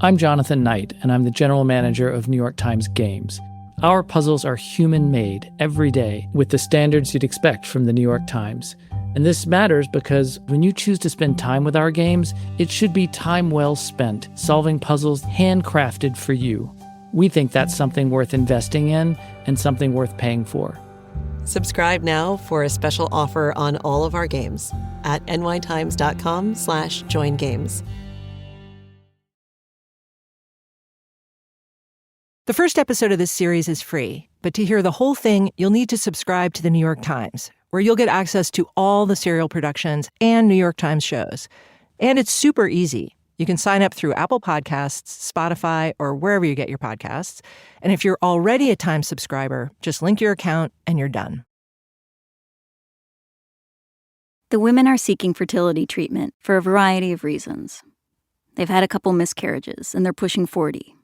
I'm Jonathan Knight, and I'm the general manager of New York Times Games. Our puzzles are human-made every day with the standards you'd expect from the New York Times. And this matters because when you choose to spend time with our games, it should be time well spent, solving puzzles handcrafted for you. We think that's something worth investing in and something worth paying for. Subscribe now for a special offer on all of our games at nytimes.com/joingames. The first episode of this series is free, but to hear the whole thing, you'll need to subscribe to the New York Times, where you'll get access to all the serial productions and New York Times shows. And it's super easy. You can sign up through Apple Podcasts, Spotify, or wherever you get your podcasts. And if you're already a Times subscriber, just link your account and you're done. The women are seeking fertility treatment for a variety of reasons. They've had a couple miscarriages and they're pushing 40.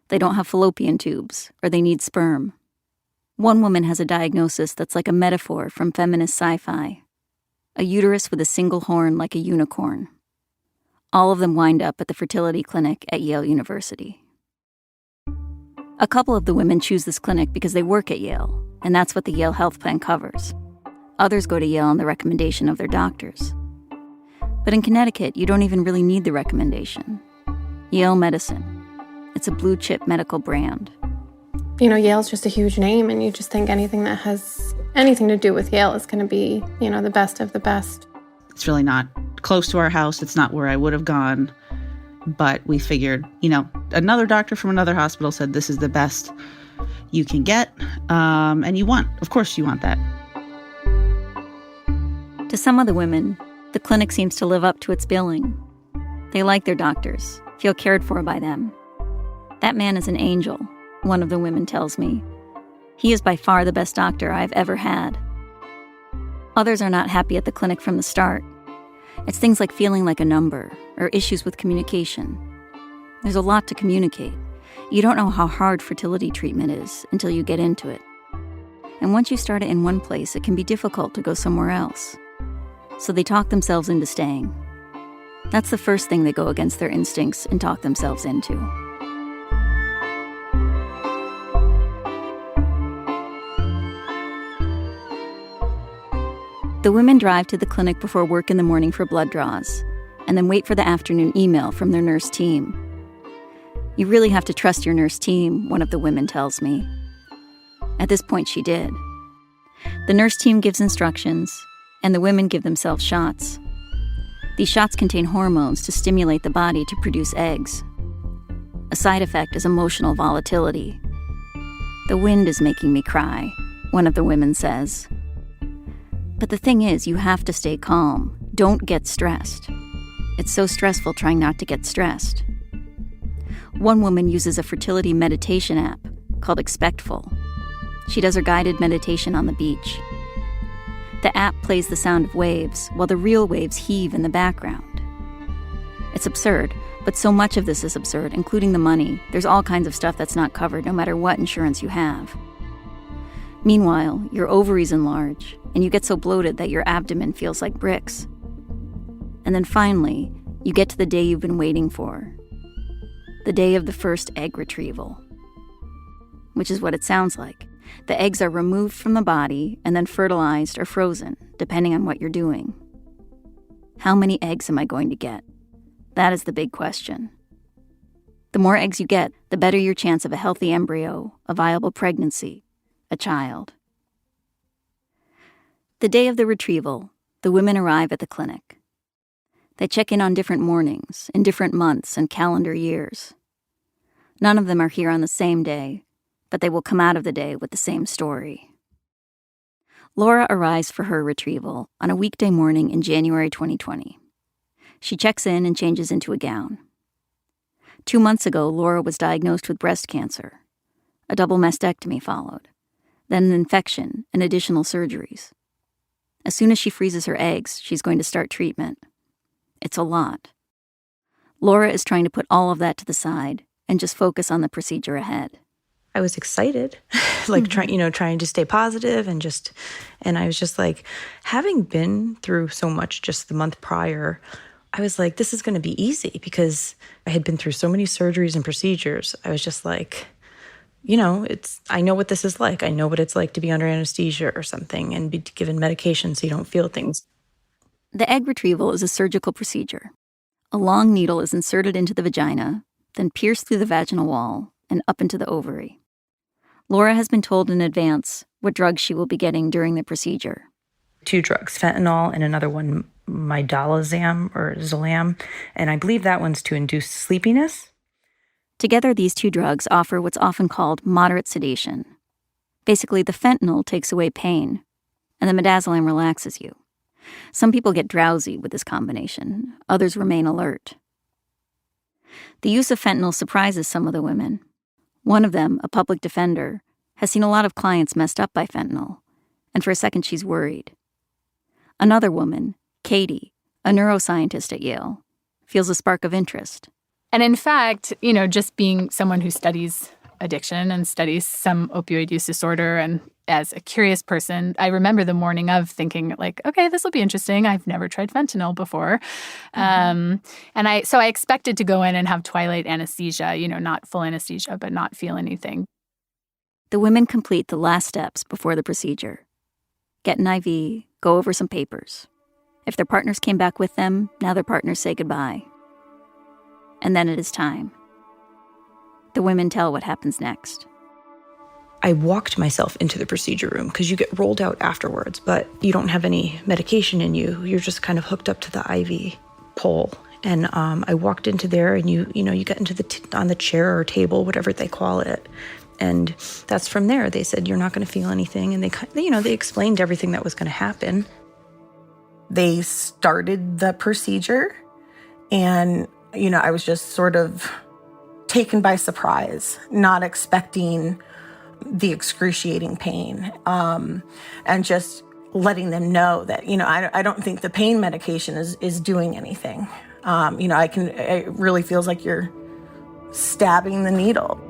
They don't have fallopian tubes, or they need sperm. One woman has a diagnosis that's like a metaphor from feminist sci-fi. A uterus with a single horn like a unicorn. All of them wind up at the fertility clinic at Yale University. A couple of the women choose this clinic because they work at Yale, and that's what the Yale health plan covers. Others go to Yale on the recommendation of their doctors. But in Connecticut, you don't even really need the recommendation. Yale Medicine. It's a blue-chip medical brand. You know, Yale's just a huge name, and you just think anything that has anything to do with Yale is going to be, the best of the best. It's really not close to our house. It's not where I would have gone. But we figured, another doctor from another hospital said this is the best you can get. And of course you want that. To some of the women, the clinic seems to live up to its billing. They like their doctors, feel cared for by them. That man is an angel, one of the women tells me. He is by far the best doctor I've ever had. Others are not happy at the clinic from the start. It's things like feeling like a number, or issues with communication. There's a lot to communicate. You don't know how hard fertility treatment is until you get into it. And once you start it in one place, it can be difficult to go somewhere else. So they talk themselves into staying. That's the first thing they go against their instincts and talk themselves into. The women drive to the clinic before work in the morning for blood draws, and then wait for the afternoon email from their nurse team. You really have to trust your nurse team, one of the women tells me. At this point, she did. The nurse team gives instructions, and the women give themselves shots. These shots contain hormones to stimulate the body to produce eggs. A side effect is emotional volatility. The wind is making me cry, one of the women says. But the thing is, you have to stay calm. Don't get stressed. It's so stressful trying not to get stressed. One woman uses a fertility meditation app called Expectful. She does her guided meditation on the beach. The app plays the sound of waves while the real waves heave in the background. It's absurd, but so much of this is absurd, including the money. There's all kinds of stuff that's not covered no matter what insurance you have. Meanwhile, your ovaries enlarge, and you get so bloated that your abdomen feels like bricks. And then finally, you get to the day you've been waiting for. The day of the first egg retrieval. Which is what it sounds like. The eggs are removed from the body and then fertilized or frozen, depending on what you're doing. How many eggs am I going to get? That is the big question. The more eggs you get, the better your chance of a healthy embryo, a viable pregnancy, a child. The day of the retrieval, the women arrive at the clinic. They check in on different mornings, in different months and calendar years. None of them are here on the same day, but they will come out of the day with the same story. Laura arrives for her retrieval on a weekday morning in January 2020. She checks in and changes into a gown. 2 months ago, Laura was diagnosed with breast cancer. A double mastectomy followed, then an infection and additional surgeries. As soon as she freezes her eggs, she's going to start treatment. It's a lot. Laura is trying to put all of that to the side and just focus on the procedure ahead. I was excited, trying to stay positive and I was just like, having been through so much just the month prior, I was like, this is going to be easy because I had been through so many surgeries and procedures. I was just like, I know what this is like. I know what it's like to be under anesthesia or something and be given medication so you don't feel things. The egg retrieval is a surgical procedure. A long needle is inserted into the vagina, then pierced through the vaginal wall and up into the ovary. Laura has been told in advance what drugs she will be getting during the procedure. 2 drugs, fentanyl and another one, midolazam or Zolam. And I believe that one's to induce sleepiness. Together, these 2 drugs offer what's often called moderate sedation. Basically, the fentanyl takes away pain, and the midazolam relaxes you. Some people get drowsy with this combination. Others remain alert. The use of fentanyl surprises some of the women. One of them, a public defender, has seen a lot of clients messed up by fentanyl, and for a second she's worried. Another woman, Katie, a neuroscientist at Yale, feels a spark of interest. And in fact, just being someone who studies addiction and studies some opioid use disorder, and as a curious person, I remember the morning of thinking, like, okay, this will be interesting. I've never tried fentanyl before. And I expected to go in and have twilight anesthesia, not full anesthesia, but not feel anything. The women complete the last steps before the procedure. Get an IV, go over some papers. If their partners came back with them, now their partners say goodbye. And then it is time. The women tell what happens next. I walked myself into the procedure room because you get rolled out afterwards, but you don't have any medication in you. You're just kind of hooked up to the IV pole. And I walked into there, and you get into on the chair or table, whatever they call it. And that's from there. They said, you're not going to feel anything. And they explained everything that was going to happen. They started the procedure, and, I was just sort of taken by surprise, not expecting the excruciating pain, and just letting them know that, I don't think the pain medication is doing anything. It really feels like you're stabbing the needle.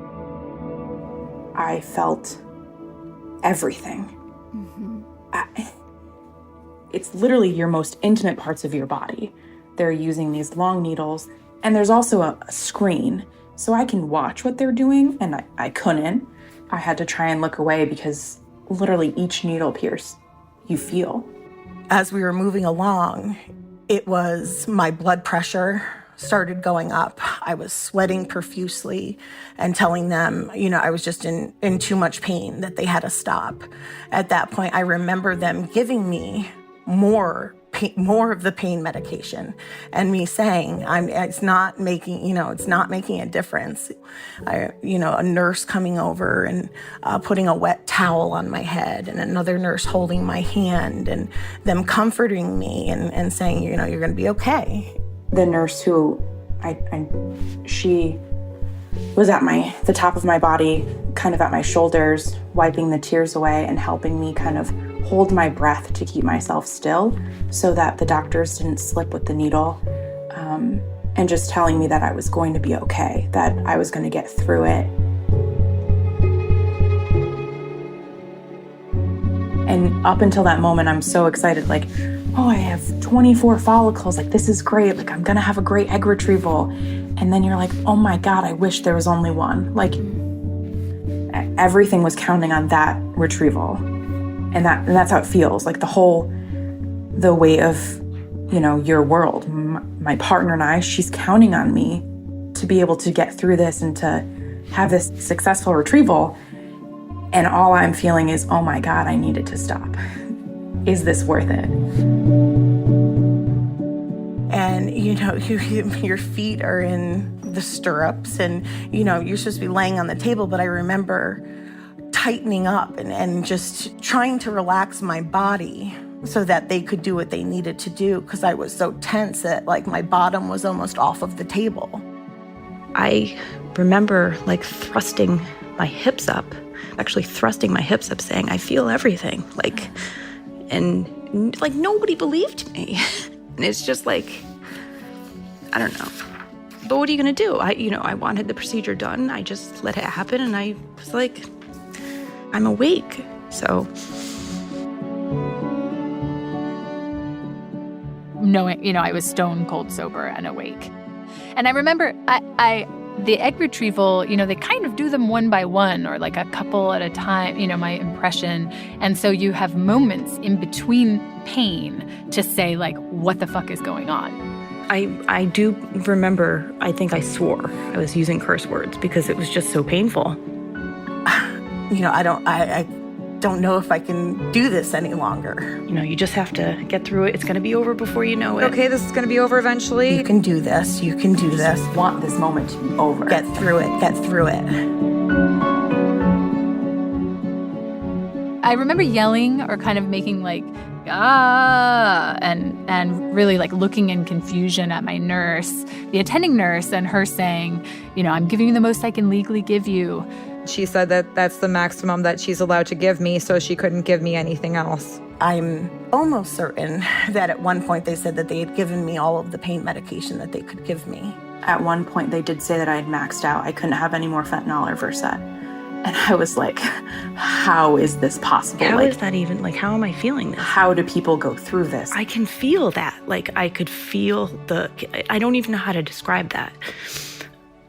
I felt everything. It's literally your most intimate parts of your body. They're using these long needles, and there's also a screen, so I can watch what they're doing, and I couldn't. I had to try and look away because literally each needle pierce, you feel. As we were moving along, it was my blood pressure started going up. I was sweating profusely and telling them, I was just in too much pain, that they had to stop. At that point, I remember them giving me more of the pain medication, and me saying, it's not making a difference. A nurse coming over and putting a wet towel on my head, and another nurse holding my hand, and them comforting me and saying, you're going to be okay. The nurse who she was at the top of my body, kind of at my shoulders, wiping the tears away and helping me kind of hold my breath to keep myself still so that the doctors didn't slip with the needle, and just telling me that I was going to be okay, that I was going to get through it. And up until that moment, I'm so excited, like, oh, I have 24 follicles, like, this is great, like, I'm gonna have a great egg retrieval. And then you're like, oh my God, I wish there was only one. Like, everything was counting on that retrieval. And that's how it feels, like the weight of, your world. My partner and I, she's counting on me to be able to get through this and to have this successful retrieval. And all I'm feeling is, oh my God, I need it to stop. Is this worth it? And, your feet are in the stirrups, and, you're supposed to be laying on the table. But I remember tightening up and just trying to relax my body so that they could do what they needed to do, because I was so tense that, like, my bottom was almost off of the table. I remember, thrusting my hips up, saying, I feel everything, and nobody believed me. And it's just I don't know. But what are you going to do? I wanted the procedure done. I just let it happen, and I was like, I'm awake. So knowing, I was stone cold sober and awake. And I remember the egg retrieval, they kind of do them one by one or like a couple at a time, my impression. And so you have moments in between pain to say, like, what the fuck is going on? I do remember, I think I swore. I was using curse words because it was just so painful. I don't know if I can do this any longer. You just have to get through it. It's going to be over before you know it. Okay, this is going to be over eventually. You can do this. You can do this. I want this moment to be over. Get through it. Get through it. I remember yelling or kind of making like, and really like looking in confusion at my nurse, the attending nurse, and her saying, I'm giving you the most I can legally give you. She said that that's the maximum that she's allowed to give me, so she couldn't give me anything else. I'm almost certain that at one point they said that they had given me all of the pain medication that they could give me. At one point they did say that I had maxed out. I couldn't have any more fentanyl or Versed. And I was like, how is this possible? How is that even, how am I feeling this? How do people go through this? I can feel that. I could feel I don't even know how to describe that.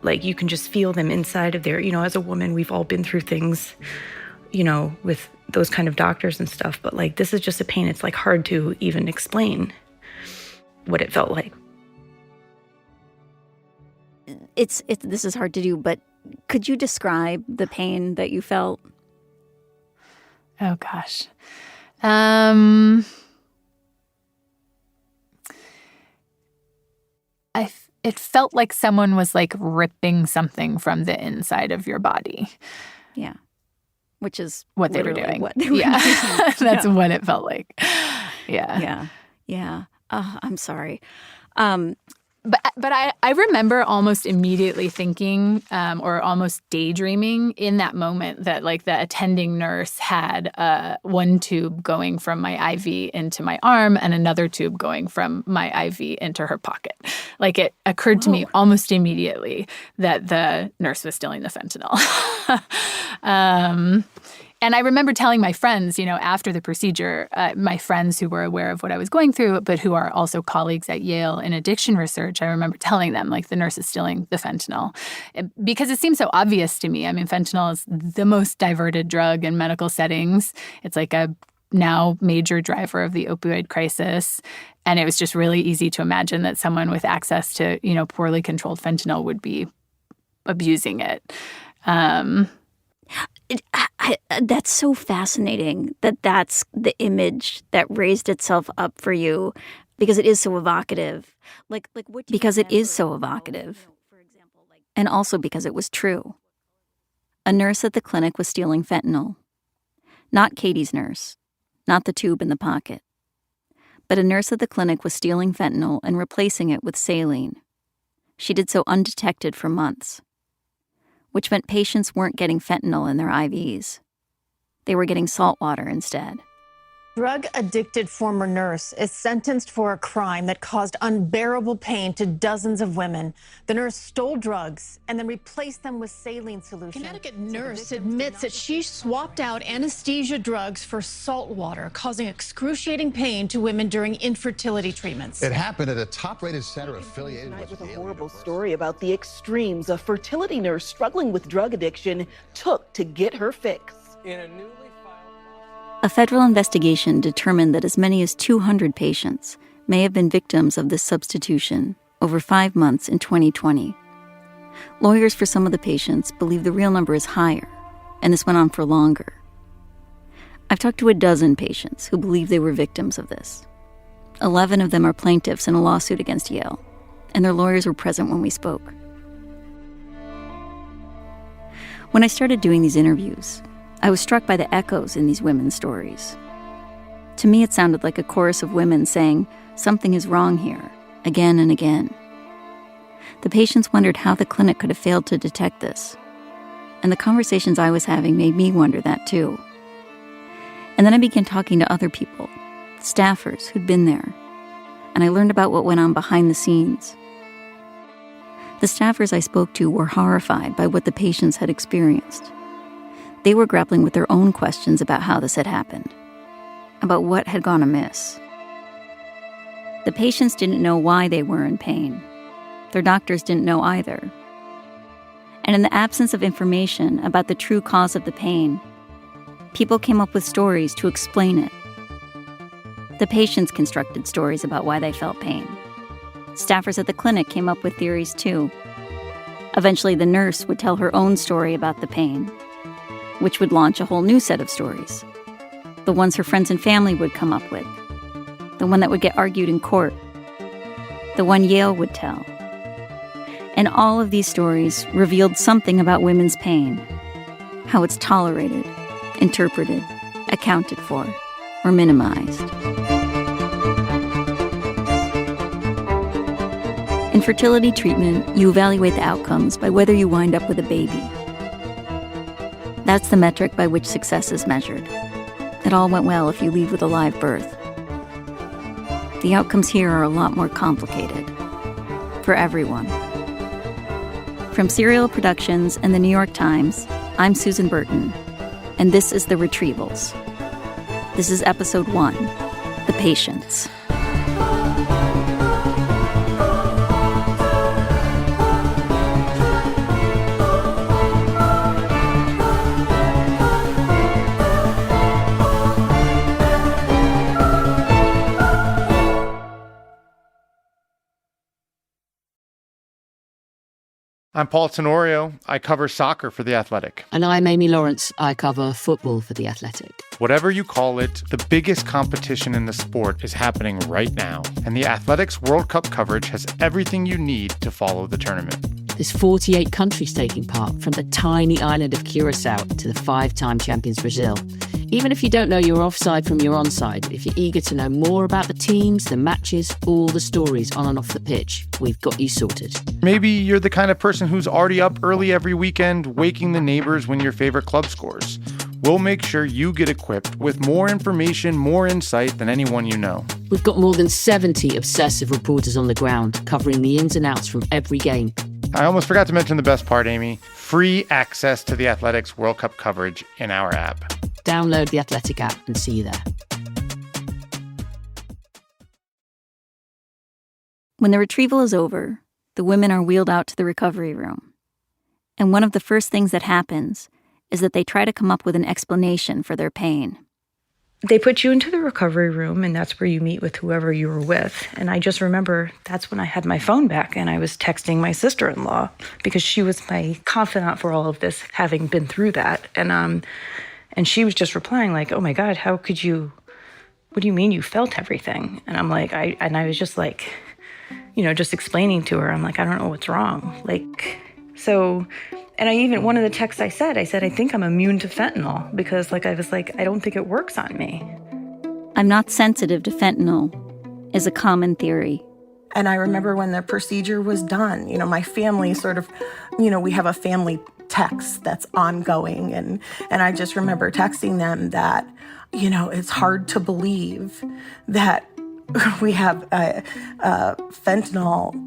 You can just feel them inside of there. As a woman, we've all been through things, with those kind of doctors and stuff. But this is just a pain. It's hard to even explain what it felt like. This is hard to do, but could you describe the pain that you felt? Oh, gosh. It felt like someone was ripping something from the inside of your body. Yeah. Which is what they were doing. What they were doing. That's what it felt like. Yeah. Yeah. I'm sorry. But I remember almost immediately thinking or almost daydreaming in that moment that the attending nurse had one tube going from my IV into my arm and another tube going from my IV into her pocket. It occurred to me almost immediately that the nurse was stealing the fentanyl. And I remember telling my friends, after the procedure, my friends who were aware of what I was going through, but who are also colleagues at Yale in addiction research, I remember telling them, the nurse is stealing the fentanyl. Because it seems so obvious to me. I mean, fentanyl is the most diverted drug in medical settings. It's a now major driver of the opioid crisis. And it was just really easy to imagine that someone with access to, poorly controlled fentanyl would be abusing it. That's so fascinating that's the image that raised itself up for you because it is so evocative. Because it is so evocative. And also because it was true. A nurse at the clinic was stealing fentanyl. Not Katie's nurse, not the tube in the pocket. But a nurse at the clinic was stealing fentanyl and replacing it with saline. She did so undetected for months. Which meant patients weren't getting fentanyl in their IVs. They were getting salt water instead. Drug-addicted former nurse is sentenced for a crime that caused unbearable pain to dozens of women. The nurse stole drugs and then replaced them with saline solution. Connecticut nurse admits that she swapped out anesthesia drugs for salt water, causing excruciating pain to women during infertility treatments. It happened at a top-rated center affiliated with a horrible story about the extremes a fertility nurse struggling with drug addiction took to get her fix. A federal investigation determined that as many as 200 patients may have been victims of this substitution over 5 months in 2020. Lawyers for some of the patients believe the real number is higher, and this went on for longer. I've talked to a dozen patients who believe they were victims of this. 11 of them are plaintiffs in a lawsuit against Yale, and their lawyers were present when we spoke. When I started doing these interviews, I was struck by the echoes in these women's stories. To me, it sounded like a chorus of women saying, "Something is wrong here," again and again. The patients wondered how the clinic could have failed to detect this. And the conversations I was having made me wonder that too. And then I began talking to other people, staffers who'd been there, and I learned about what went on behind the scenes. The staffers I spoke to were horrified by what the patients had experienced. They were grappling with their own questions about how this had happened, about what had gone amiss. The patients didn't know why they were in pain. Their doctors didn't know either. And in the absence of information about the true cause of the pain, people came up with stories to explain it. The patients constructed stories about why they felt pain. Staffers at the clinic came up with theories too. Eventually, the nurse would tell her own story about the pain, which would launch a whole new set of stories. The ones her friends and family would come up with. The one that would get argued in court. The one Yale would tell. And all of these stories revealed something about women's pain, how it's tolerated, interpreted, accounted for, or minimized. In fertility treatment, you evaluate the outcomes by whether you wind up with a baby. That's the metric by which success is measured. It all went well if you leave with a live birth. The outcomes here are a lot more complicated. For everyone. From Serial Productions and the New York Times, I'm Susan Burton, and this is The Retrievals. This is Episode 1, The Patients. I'm Paul Tenorio. I cover soccer for The Athletic. And I'm Amy Lawrence. I cover football for The Athletic. Whatever you call it, the biggest competition in the sport is happening right now. And The Athletic's World Cup coverage has everything you need to follow the tournament. There's 48 countries taking part, from the tiny island of Curacao to the 5-time champions Brazil. Even if you don't know your offside from your onside, if you're eager to know more about the teams, the matches, all the stories on and off the pitch, we've got you sorted. Maybe you're the kind of person who's already up early every weekend, waking the neighbors when your favorite club scores. We'll make sure you get equipped with more information, more insight than anyone you know. We've got more than 70 obsessive reporters on the ground, covering the ins and outs from every game. I almost forgot to mention the best part, Amy. Free access to The Athletic's World Cup coverage in our app. Download the Athletic app and see you there. When the retrieval is over, the women are wheeled out to the recovery room. And one of the first things that happens is that they try to come up with an explanation for their pain. They put you into the recovery room, and that's where you meet with whoever you were with. And I just remember that's when I had my phone back, and I was texting my sister-in-law because she was my confidant for all of this, having been through that. And she was just replying like, "Oh my God, how could you? What do you mean you felt everything?" And I'm like, I was just like, just explaining to her. I'm like, I don't know what's wrong. And I even, one of the texts I said, I think I'm immune to fentanyl because I don't think it works on me. I'm not sensitive to fentanyl is a common theory. And I remember when the procedure was done, my family sort of, we have a family text that's ongoing. And I just remember texting them that, it's hard to believe that we have a fentanyl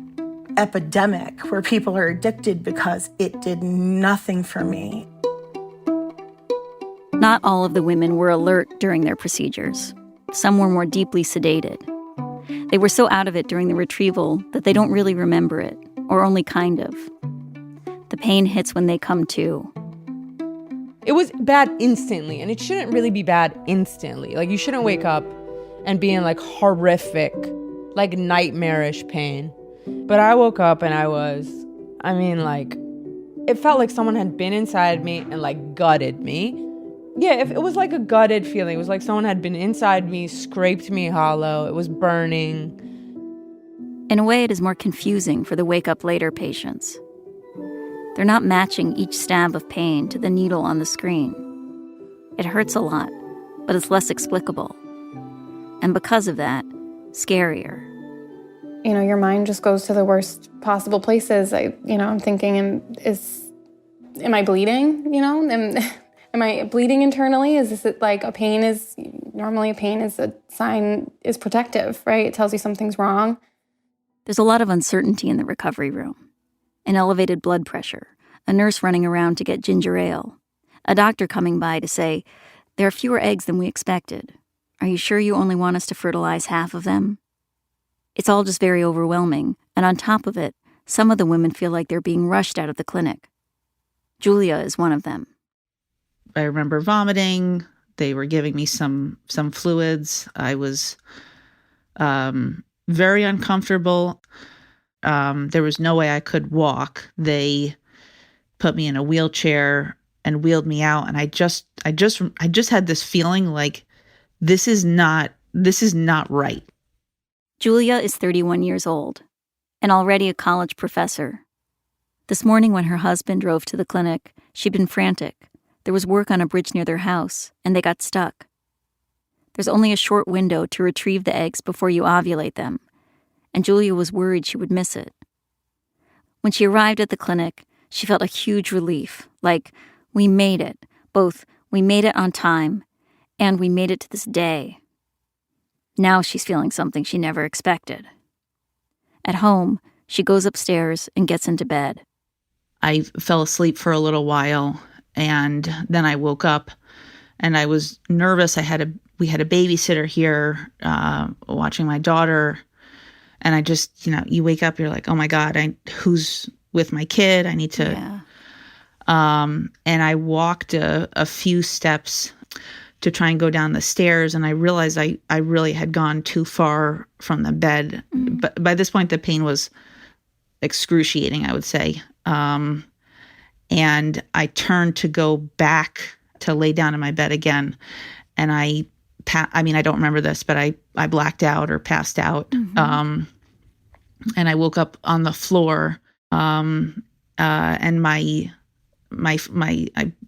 epidemic where people are addicted because it did nothing for me. Not all of the women were alert during their procedures. Some were more deeply sedated. They were so out of it during the retrieval that they don't really remember it, or only kind of. The pain hits when they come to. It was bad instantly, and it shouldn't really be bad instantly. You shouldn't wake up and be in horrific, nightmarish pain. But I woke up and it felt like someone had been inside me and gutted me. Yeah, it was like a gutted feeling. It was like someone had been inside me, scraped me hollow. It was burning. In a way, it is more confusing for the wake up later patients. They're not matching each stab of pain to the needle on the screen. It hurts a lot, but it's less explicable. And because of that, scarier. Your mind just goes to the worst possible places. I'm thinking, am I bleeding? Am I bleeding internally? Is this normally a pain is a sign, is protective, right? It tells you something's wrong. There's a lot of uncertainty in the recovery room. An elevated blood pressure, a nurse running around to get ginger ale, a doctor coming by to say, there are fewer eggs than we expected. Are you sure you only want us to fertilize half of them? It's all just very overwhelming, and on top of it, some of the women feel like they're being rushed out of the clinic. Julia is one of them. I remember vomiting. They were giving me some fluids. I was very uncomfortable. There was no way I could walk. They put me in a wheelchair and wheeled me out, and I just had this feeling like this is not right. Julia is 31 years old and already a college professor. This morning when her husband drove to the clinic, she'd been frantic. There was work on a bridge near their house, and they got stuck. There's only a short window to retrieve the eggs before you ovulate them, and Julia was worried she would miss it. When she arrived at the clinic, she felt a huge relief, like, we made it. Both, we made it on time, and we made it to this day. Now she's feeling something she never expected. At home, she goes upstairs and gets into bed. I fell asleep for a little while, and then I woke up, and I was nervous. We had a babysitter here watching my daughter, and I just, you wake up, you're like, oh my God, who's with my kid? I need to. Yeah. And I walked a few steps to try and go down the stairs, and I realized I really had gone too far from the bed. Mm-hmm. But by this point, the pain was excruciating, I would say. And I turned to go back to lay down in my bed again, and I don't remember this, but I blacked out or passed out. Mm-hmm. And I woke up on the floor, and I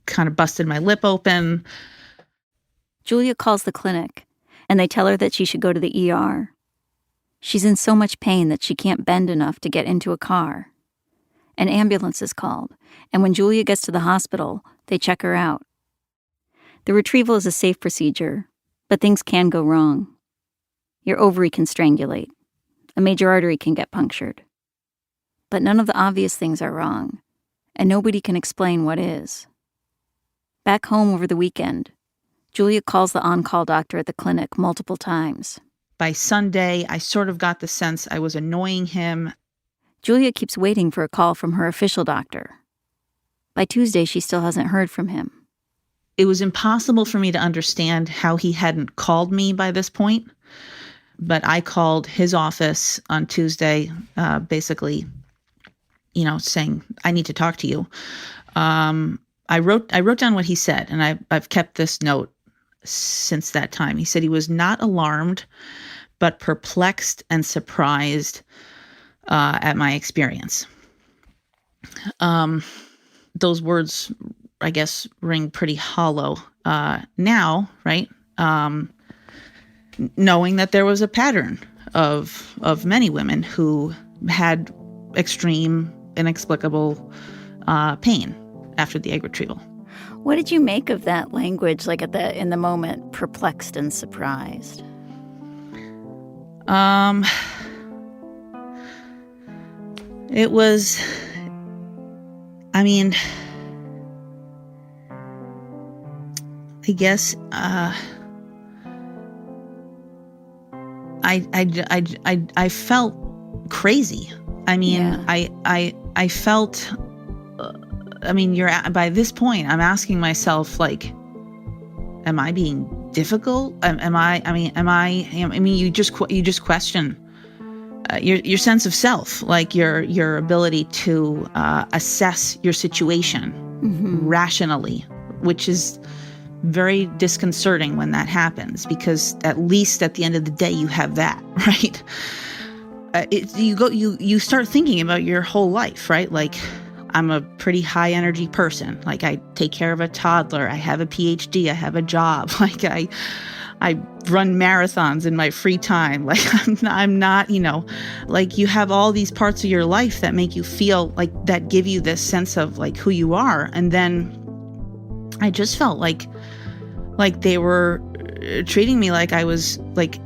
kind of busted my lip open. Julia calls the clinic, and they tell her that she should go to the ER. She's in so much pain that she can't bend enough to get into a car. An ambulance is called, and when Julia gets to the hospital, they check her out. The retrieval is a safe procedure, but things can go wrong. Your ovary can strangulate. A major artery can get punctured. But none of the obvious things are wrong, and nobody can explain what is. Back home over the weekend, Julia calls the on-call doctor at the clinic multiple times. By Sunday, I sort of got the sense I was annoying him. Julia keeps waiting for a call from her official doctor. By Tuesday, she still hasn't heard from him. It was impossible for me to understand how he hadn't called me by this point. But I called his office on Tuesday, basically, saying, I need to talk to you. I wrote down what he said, and I've kept this note since that time. He said he was not alarmed, but perplexed and surprised at my experience. Those words, I guess, ring pretty hollow now, right? Knowing that there was a pattern of many women who had extreme, inexplicable pain after the egg retrieval. What did you make of that language, like in the moment, perplexed and surprised? It was, I guess, I felt crazy. I felt. By this point, I'm asking myself, like, am I being difficult? You just question your sense of self, like your ability to assess your situation rationally, which is very disconcerting when that happens, because at least at the end of the day, you have that, right? You start thinking about your whole life, right? Like, I'm a pretty high energy person. Like, I take care of a toddler. I have a PhD. I have a job. Like, I run marathons in my free time. Like, I'm not, like, you have all these parts of your life that make you feel like, that give you this sense of like who you are. And then I just felt like they were treating me like I was like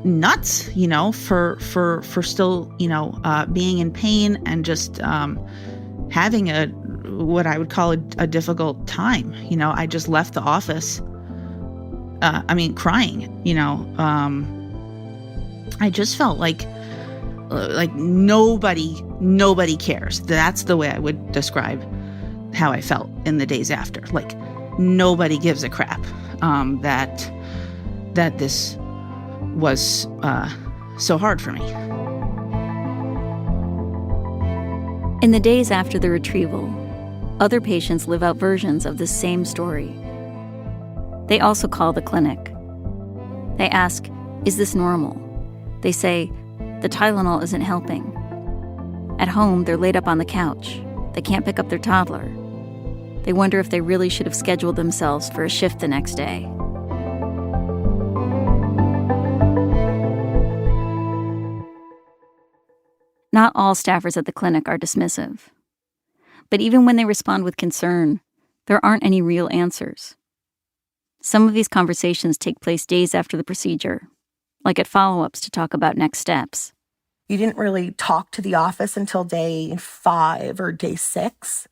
nuts, for still, being in pain and just, having what I would call a difficult time. I just left the office, crying, I just felt like Like nobody cares. That's the way I would describe how I felt in the days after. Like nobody gives a crap that this was so hard for me. In the days after the retrieval, other patients live out versions of the same story. They also call the clinic. They ask, "Is this normal?" They say, "The Tylenol isn't helping." At home, they're laid up on the couch. They can't pick up their toddler. They wonder if they really should have scheduled themselves for a shift the next day. Not all staffers at the clinic are dismissive. But even when they respond with concern, there aren't any real answers. Some of these conversations take place days after the procedure, like at follow-ups to talk about next steps. You didn't really talk to the office until day 5 or day 6,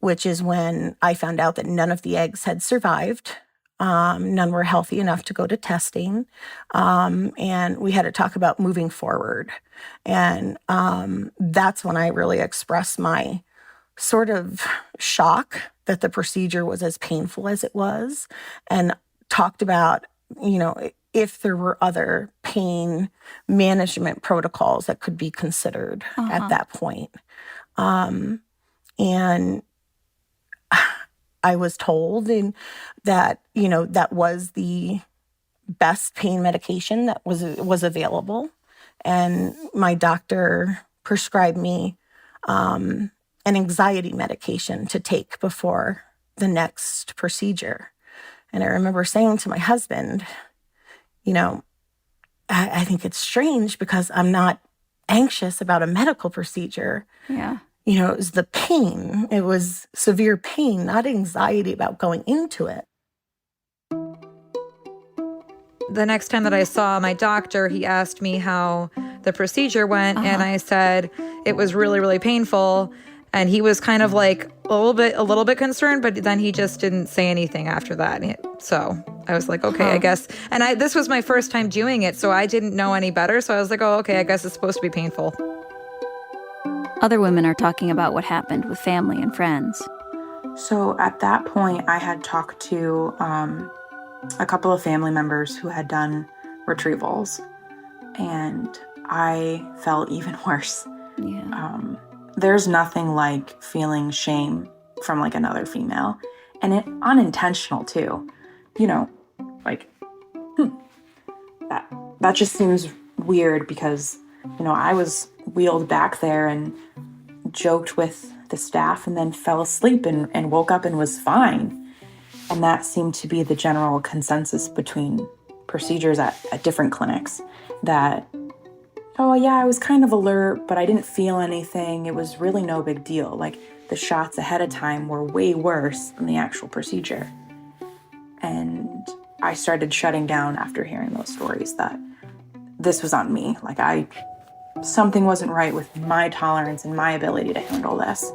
which is when I found out that none of the eggs had survived. None were healthy enough to go to testing. And we had to talk about moving forward. And that's when I really expressed my sort of shock that the procedure was as painful as it was, and talked about, if there were other pain management protocols that could be considered at that point. And I was told that, that was the best pain medication that was available. And my doctor prescribed me an anxiety medication to take before the next procedure. And I remember saying to my husband, I think it's strange because I'm not anxious about a medical procedure. Yeah. It was the pain. It was severe pain, not anxiety about going into it. The next time that I saw my doctor, he asked me how the procedure went, and I said it was really, really painful. And he was kind of like a little bit concerned, but then he just didn't say anything after that. So I was like, okay, I guess. And this was my first time doing it, so I didn't know any better. So I was like, oh, okay, I guess it's supposed to be painful. Other women are talking about what happened with family and friends. So at that point, I had talked to a couple of family members who had done retrievals, and I felt even worse. Yeah. There's nothing like feeling shame from like another female, and it unintentional too. That just seems weird because, I was wheeled back there and joked with the staff and then fell asleep and woke up and was fine. And that seemed to be the general consensus between procedures at different clinics, that, oh yeah, I was kind of alert, but I didn't feel anything. It was really no big deal. Like the shots ahead of time were way worse than the actual procedure. And I started shutting down after hearing those stories that this was on me. Like something wasn't right with my tolerance and my ability to handle this.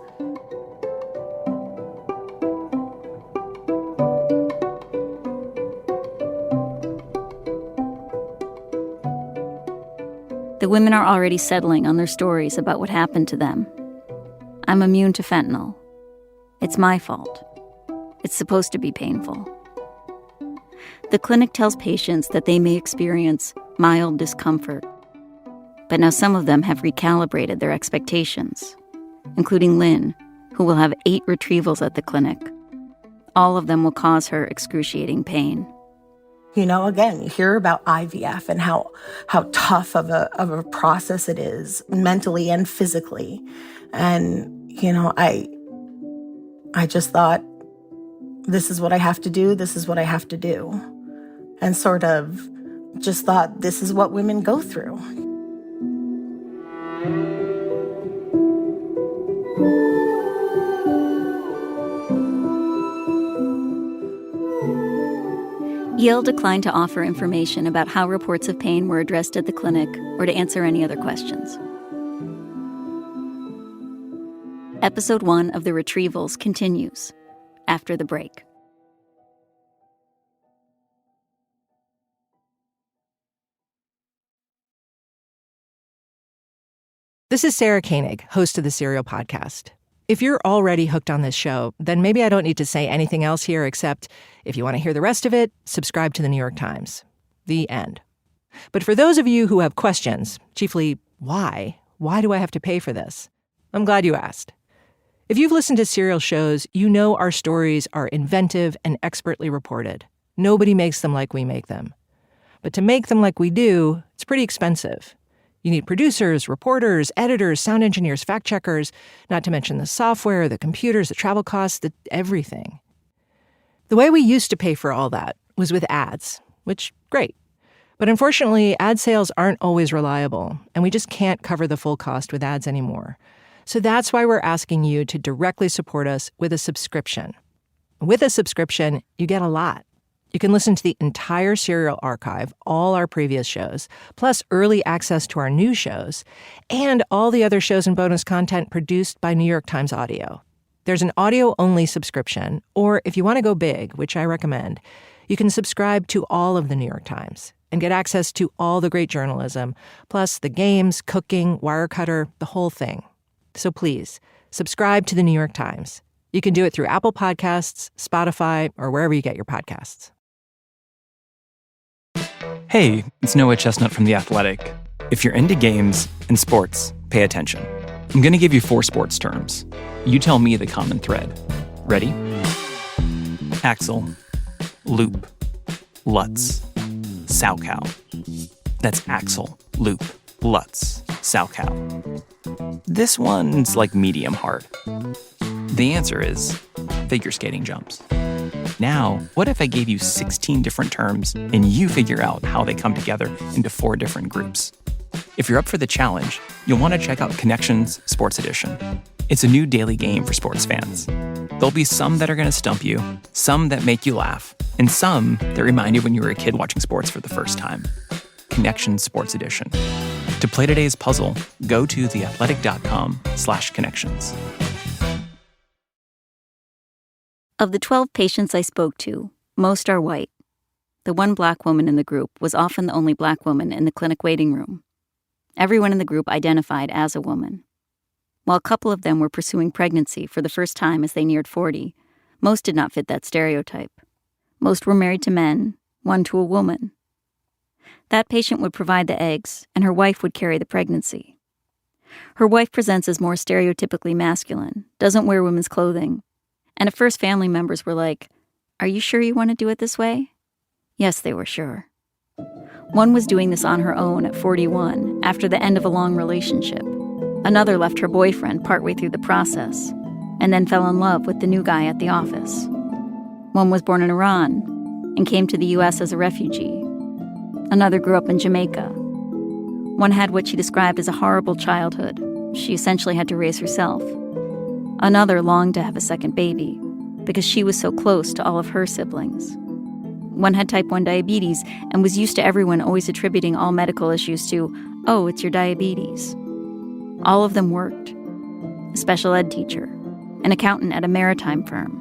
The women are already settling on their stories about what happened to them. I'm immune to fentanyl. It's my fault. It's supposed to be painful. The clinic tells patients that they may experience mild discomfort. But now some of them have recalibrated their expectations, including Lynn, who will have 8 retrievals at the clinic. All of them will cause her excruciating pain. Again, you hear about IVF and how tough of a process it is, mentally and physically. And, I just thought, this is what I have to do, this is what I have to do. And sort of just thought, this is what women go through. Yale declined to offer information about how reports of pain were addressed at the clinic or to answer any other questions. Episode 1 of The Retrievals continues after the break. This is Sarah Koenig, host of the Serial Podcast. If you're already hooked on this show, then maybe I don't need to say anything else here except if you want to hear the rest of it, subscribe to the New York Times. The end. But for those of you who have questions, chiefly why? Why do I have to pay for this? I'm glad you asked. If you've listened to Serial shows, you know our stories are inventive and expertly reported. Nobody makes them like we make them. But to make them like we do, it's pretty expensive. You need producers, reporters, editors, sound engineers, fact checkers, not to mention the software, the computers, the travel costs, everything. The way we used to pay for all that was with ads, which, great. But unfortunately, ad sales aren't always reliable, and we just can't cover the full cost with ads anymore. So that's why we're asking you to directly support us with a subscription. With a subscription, you get a lot. You can listen to the entire Serial archive, all our previous shows, plus early access to our new shows, and all the other shows and bonus content produced by New York Times Audio. There's an audio-only subscription, or if you want to go big, which I recommend, you can subscribe to all of the New York Times and get access to all the great journalism, plus the games, cooking, Wirecutter, the whole thing. So please, subscribe to the New York Times. You can do it through Apple Podcasts, Spotify, or wherever you get your podcasts. Hey, it's Noah Chestnut from The Athletic. If you're into games and sports, pay attention. I'm going to give you 4 sports terms. You tell me the common thread. Ready? Axle, loop, Lutz, Salchow. That's axle, loop, Lutz, Salchow. This one's like medium hard. The answer is figure skating jumps. Now, what if I gave you 16 different terms and you figure out how they come together into 4 different groups? If you're up for the challenge, you'll want to check out Connections Sports Edition. It's a new daily game for sports fans. There'll be some that are going to stump you, some that make you laugh, and some that remind you when you were a kid watching sports for the first time. Connections Sports Edition. To play today's puzzle, go to theathletic.com/connections. Of the 12 patients I spoke to, most are white. The one black woman in the group was often the only black woman in the clinic waiting room. Everyone in the group identified as a woman. While a couple of them were pursuing pregnancy for the first time as they neared 40, most did not fit that stereotype. Most were married to men, one to a woman. That patient would provide the eggs, and her wife would carry the pregnancy. Her wife presents as more stereotypically masculine, doesn't wear women's clothing, and at first family members were like, "Are you sure you want to do it this way?" Yes, they were sure. One was doing this on her own at 41, after the end of a long relationship. Another left her boyfriend partway through the process, and then fell in love with the new guy at the office. One was born in Iran and came to the U.S. as a refugee. Another grew up in Jamaica. One had what she described as a horrible childhood. She essentially had to raise herself. Another longed to have a second baby because she was so close to all of her siblings. One had type 1 diabetes and was used to everyone always attributing all medical issues to, "Oh, it's your diabetes." All of them worked. A special ed teacher, an accountant at a maritime firm,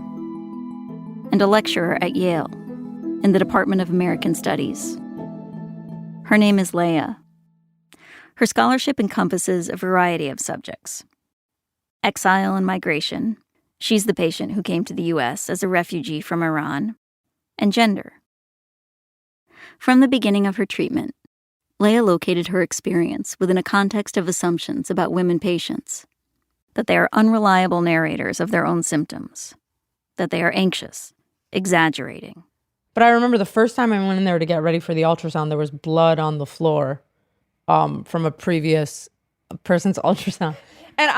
and a lecturer at Yale in the Department of American Studies. Her name is Leah. Her scholarship encompasses a variety of subjects. Exile and migration. She's the patient who came to the U.S. as a refugee from Iran. And gender. From the beginning of her treatment, Leah located her experience within a context of assumptions about women patients. That they are unreliable narrators of their own symptoms. That they are anxious, exaggerating. But I remember the first time I went in there to get ready for the ultrasound, there was blood on the floor from a previous person's ultrasound. And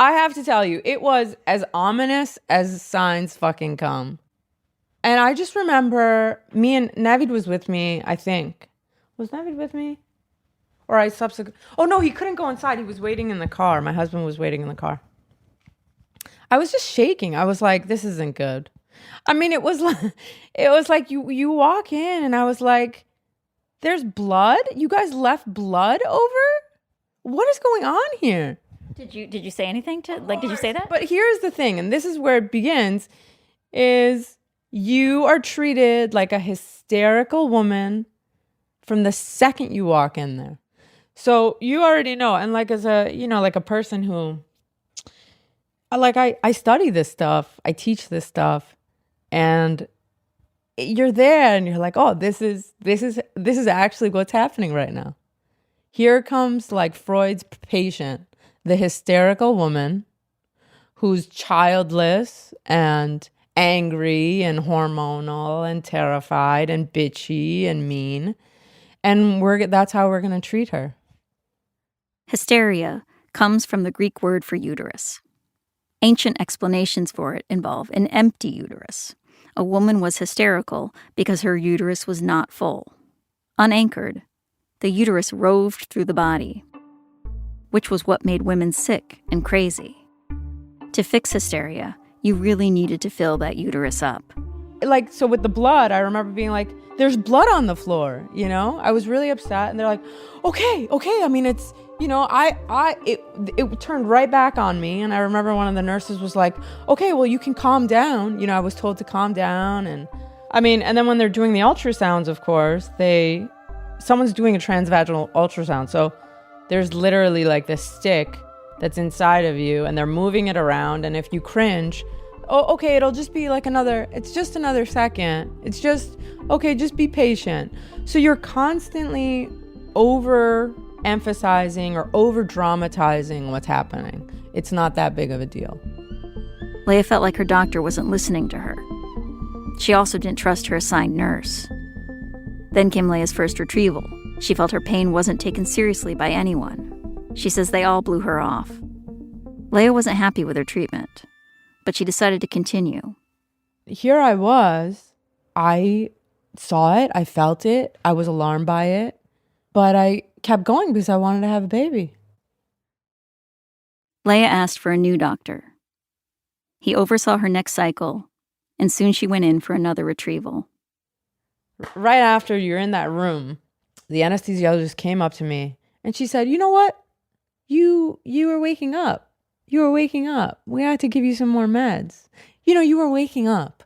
I have to tell you, it was as ominous as signs fucking come. And I just remember me and Navid was with me, I think. Was Navid with me? Or I subsequently... Oh, no, he couldn't go inside. He was waiting in the car. My husband was waiting in the car. I was just shaking. I was like, this isn't good. I mean, it was like you walk in and I was like, there's blood? You guys left blood over? What is going on here? Did you say anything to, did you say that? But here's the thing, and this is where it begins, is you are treated like a hysterical woman from the second you walk in there. So you already know. And like as a, like a person who, I study this stuff, I teach this stuff, and you're there and you're like, oh, this is actually what's happening right now. Here comes like Freud's patient, the hysterical woman who's childless and angry and hormonal and terrified and bitchy and mean. And that's how we're going to treat her. Hysteria comes from the Greek word for uterus. Ancient explanations for it involve an empty uterus. A woman was hysterical because her uterus was not full. Unanchored, the uterus roved through the body, which was what made women sick and crazy. To fix hysteria, you really needed to fill that uterus up. Like, so with the blood, I remember being like, there's blood on the floor, I was really upset, and they're like, okay, I mean, it's, it turned right back on me, and I remember one of the nurses was like, okay, well, you can calm down. I was told to calm down, and then when they're doing the ultrasounds, of course, someone's doing a transvaginal ultrasound, so there's literally like this stick that's inside of you, and they're moving it around, and if you cringe, oh, okay, it'll just be like it's just another second. It's just, okay, just be patient. So you're constantly over-emphasizing or over-dramatizing what's happening. It's not that big of a deal. Leah felt like her doctor wasn't listening to her. She also didn't trust her assigned nurse. Then came Leah's first retrieval. She felt her pain wasn't taken seriously by anyone. She says they all blew her off. Leah wasn't happy with her treatment, but she decided to continue. Here I was. I saw it. I felt it. I was alarmed by it. But I kept going because I wanted to have a baby. Leah asked for a new doctor. He oversaw her next cycle, and soon she went in for another retrieval. Right after you're in that room, the anesthesiologist came up to me and she said, you know what? You were waking up. You were waking up. We had to give you some more meds. You were waking up.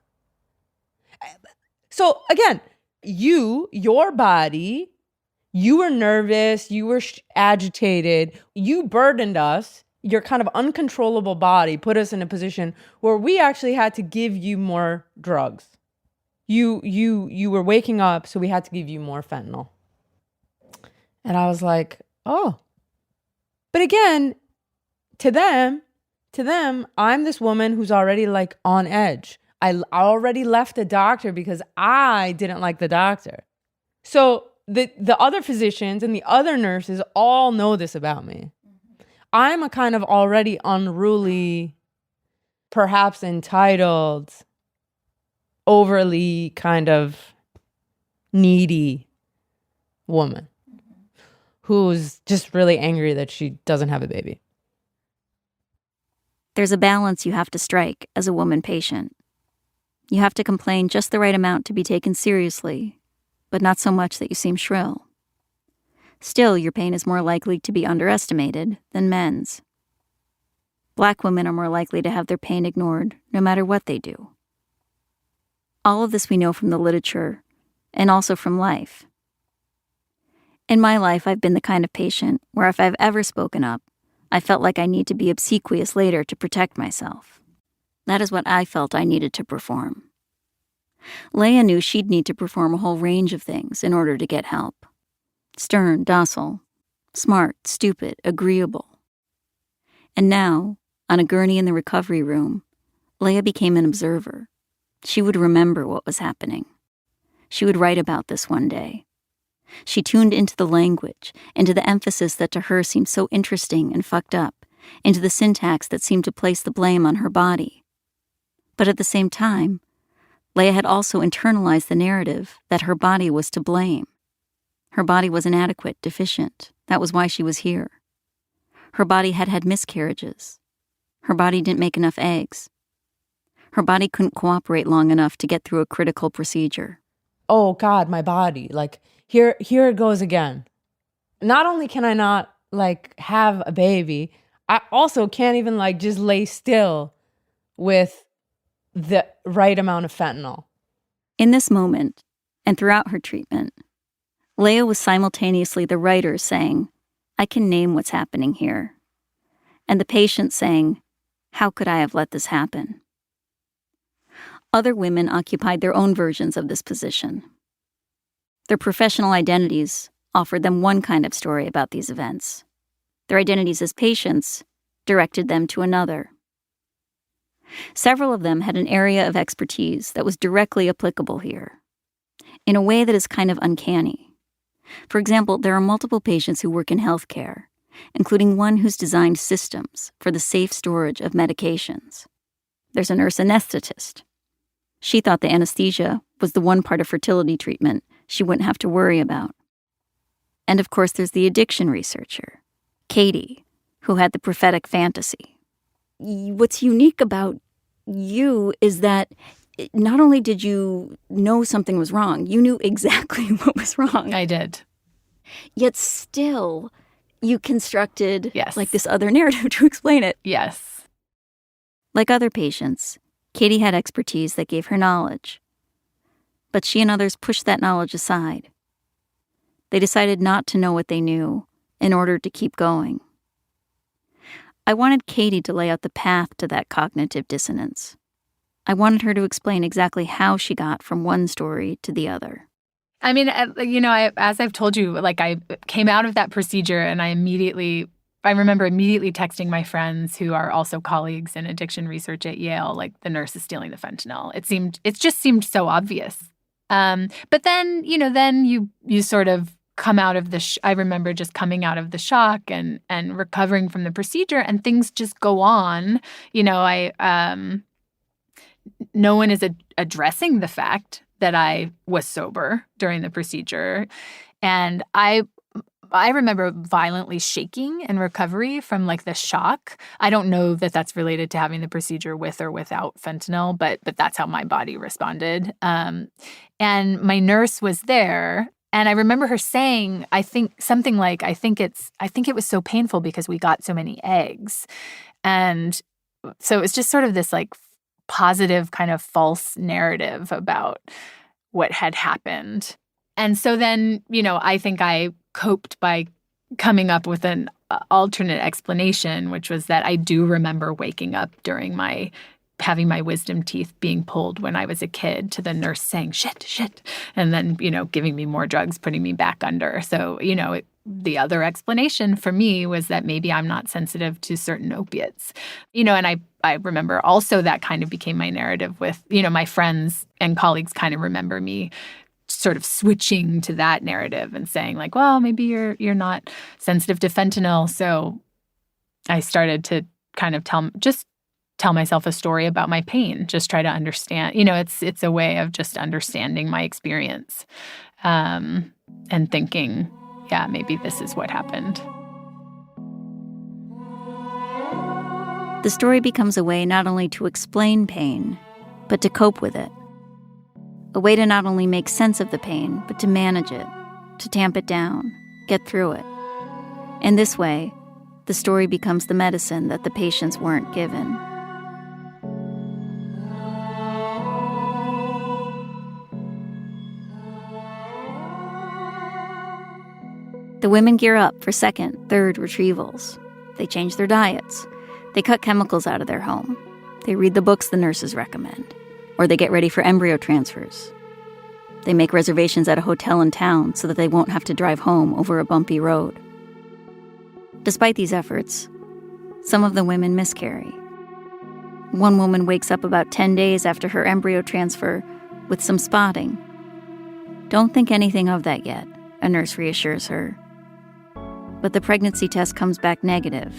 So again, your body, you were nervous, you were agitated, you burdened us. Your kind of uncontrollable body put us in a position where we actually had to give you more drugs. You were waking up, so we had to give you more fentanyl. And I was like, oh. But again, to them, I'm this woman who's already like on edge. I already left the doctor because I didn't like the doctor. So the other physicians and the other nurses all know this about me. I'm a kind of already unruly, perhaps entitled, overly kind of needy woman who's just really angry that she doesn't have a baby. There's a balance you have to strike as a woman patient. You have to complain just the right amount to be taken seriously, but not so much that you seem shrill. Still, your pain is more likely to be underestimated than men's. Black women are more likely to have their pain ignored, no matter what they do. All of this we know from the literature, and also from life. In my life, I've been the kind of patient where if I've ever spoken up, I felt like I need to be obsequious later to protect myself. That is what I felt I needed to perform. Leah knew she'd need to perform a whole range of things in order to get help. Stern, docile, smart, stupid, agreeable. And now, on a gurney in the recovery room, Leah became an observer. She would remember what was happening. She would write about this one day. She tuned into the language, into the emphasis that to her seemed so interesting and fucked up, into the syntax that seemed to place the blame on her body. But at the same time, Leah had also internalized the narrative that her body was to blame. Her body was inadequate, deficient. That was why she was here. Her body had had miscarriages. Her body didn't make enough eggs. Her body couldn't cooperate long enough to get through a critical procedure. Oh God, my body. Like, here it goes again. Not only can I not have a baby, I also can't even just lay still with the right amount of fentanyl. In this moment, and throughout her treatment, Leah was simultaneously the writer saying, I can name what's happening here. And the patient saying, how could I have let this happen? Other women occupied their own versions of this position. Their professional identities offered them one kind of story about these events. Their identities as patients directed them to another. Several of them had an area of expertise that was directly applicable here, in a way that is kind of uncanny. For example, there are multiple patients who work in healthcare, including one who's designed systems for the safe storage of medications. There's a nurse anesthetist. She thought the anesthesia was the one part of fertility treatment she wouldn't have to worry about. And of course, there's the addiction researcher, Katie, who had the prophetic fantasy. What's unique about you is that not only did you know something was wrong, you knew exactly what was wrong. I did. Yet still, you constructed like this other narrative to explain it. Yes. Like other patients, Katie had expertise that gave her knowledge. But she and others pushed that knowledge aside. They decided not to know what they knew in order to keep going. I wanted Katie to lay out the path to that cognitive dissonance. I wanted her to explain exactly how she got from one story to the other. I mean, as I've told you, I came out of that procedure and I remember immediately texting my friends who are also colleagues in addiction research at Yale, the nurse is stealing the fentanyl. It just seemed so obvious. But then, then you sort of come out of I remember just coming out of the shock and recovering from the procedure, and things just go on. No one is addressing the fact that I was sober during the procedure. And I remember violently shaking in recovery from the shock. I don't know that that's related to having the procedure with or without fentanyl, but that's how my body responded. And my nurse was there. And I remember her saying, I think it was so painful because we got so many eggs. And so it was just sort of this positive kind of false narrative about what had happened. And so then, I think I coped by coming up with an alternate explanation, which was that I do remember waking up during having my wisdom teeth being pulled when I was a kid, to the nurse saying, shit, and then, giving me more drugs, putting me back under. So, the other explanation for me was that maybe I'm not sensitive to certain opiates, and I remember also that kind of became my narrative with, my friends and colleagues kind of remember me sort of switching to that narrative and saying well, maybe you're not sensitive to fentanyl. So I started to kind of tell myself a story about my pain, just try to understand, it's a way of just understanding my experience, and thinking, yeah, maybe this is what happened. The story becomes a way not only to explain pain, but to cope with it. A way to not only make sense of the pain, but to manage it, to tamp it down, get through it. In this way, the story becomes the medicine that the patients weren't given. The women gear up for second, third retrievals. They change their diets. They cut chemicals out of their home. They read the books the nurses recommend. Or they get ready for embryo transfers. They make reservations at a hotel in town so that they won't have to drive home over a bumpy road. Despite these efforts, some of the women miscarry. One woman wakes up about 10 days after her embryo transfer with some spotting. Don't think anything of that yet, a nurse reassures her. But the pregnancy test comes back negative.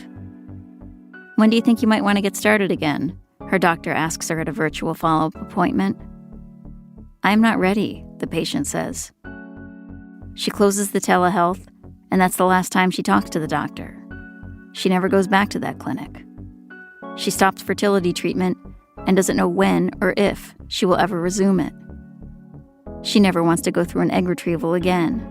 When do you think you might want to get started again? Her doctor asks her at a virtual follow-up appointment. I'm not ready, the patient says. She closes the telehealth, and that's the last time she talks to the doctor. She never goes back to that clinic. She stops fertility treatment and doesn't know when or if she will ever resume it. She never wants to go through an egg retrieval again.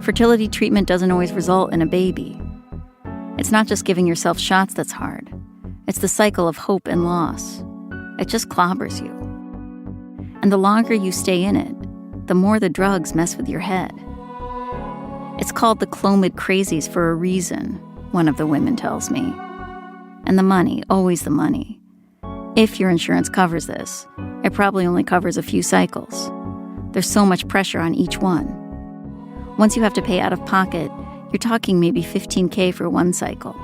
Fertility treatment doesn't always result in a baby. It's not just giving yourself shots that's hard. It's the cycle of hope and loss. It just clobbers you. And the longer you stay in it, the more the drugs mess with your head. It's called the Clomid crazies for a reason, one of the women tells me. And the money, always the money. If your insurance covers this, it probably only covers a few cycles. There's so much pressure on each one. Once you have to pay out of pocket, you're talking maybe $15,000 for one cycle,